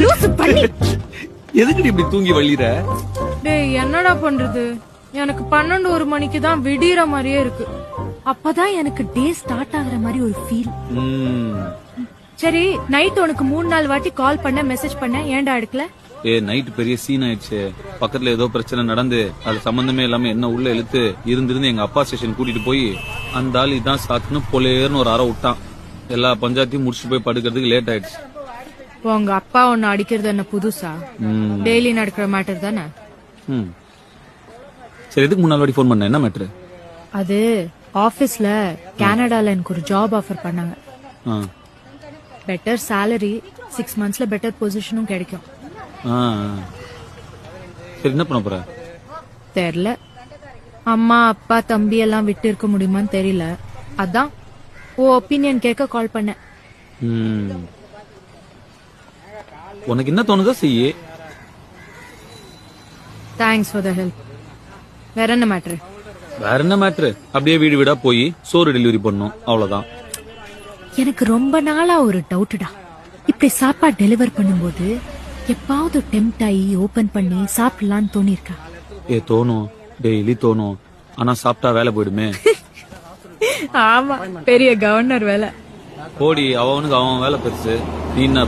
லூசு பண்ணி. எதுக்கு இப்படி தூங்கி வள்ளிற? டேய் என்னடா பண்றது, எனக்கு 12 மணிக்கு தான் விடியற மாதிரியே இருக்கு. அப்பதான் எனக்கு டே ஸ்டார்ட் ஆகுற மாதிரி ஒரு ஃபீல். சரி நைட் உனக்கு 3-4 வாட்டி கால் பண்ண மெசேஜ் பண்ண, ஏன்டா எடுக்கல? நைட் பெரிய சீன் ஆயிடுச்சு. பக்கத்துல ஏதோ பிரச்சனை நடந்து அது சம்பந்தமே இல்லாம என்ன உள்ள இழுத்து இருந்து எங்க அப்பா ஸ்டேஷன் கூட்டிட்டு போய் அந்த ஆள் இதான் சாத்துன்னு பொலேர்னு ஒரு அறை விட்டான். எல்லா பஞ்சாயத்தையும் முடிச்சுட்டு போய் படுக்கிறதுக்கு லேட் ஆயிடுச்சு. உங்க அப்பா ஒன்னு அடிக்கிறது என்ன புதுசா? டெய்லி நடக்கிற மேட்டர் தானே. சரி, எதுக்கு 3-4 வாட்டி போன் பண்ண? என்ன மேட்டர்? அது ஆபீஸ்ல கனடால எனக்கு ஒரு ஜாப் ஆஃபர் பண்ணாங்க. பெட்டர் salary, 6 monthsல பெட்டர் பொசிஷனும் கிடைக்கும். சரி, என்ன பண்ண போற? தெரியல. அம்மா அப்பா தம்பி எல்லாம் விட்டு இருக்க முடியுமான்னு தெரியல. அதான் ஒப்பீனியன் கேட்க கால் பண்ணேன். உனக்கு என்ன தோணுதோ செய்ய. Thanks for the help. வேற என்ன மேட்ரு? வேற என்ன மேட்ரு? அப்படியே வீடு வீடா போய் சோறு டெலிவரி பண்ணும், அவ்வளவுதான். எனக்கு ரொம்ப நாளா ஒரு டவுட்டா. இப்படி சாப்பாடு டெலிவர் பண்ணும்போது எப்பாவது டெம்ட் ஆகி ஓபன் பண்ணி சாப்பிடலான்னு தோணிருக்கா? தோணும், டெய்லி தோணும். ஆனா சாப்பிட்டா வேலை போயிடுமே. ஆமா, பெரிய கவர்னர் வேலை. போடி, அவனுக்கு அவன் வேலை பெருசு. நீ என்ன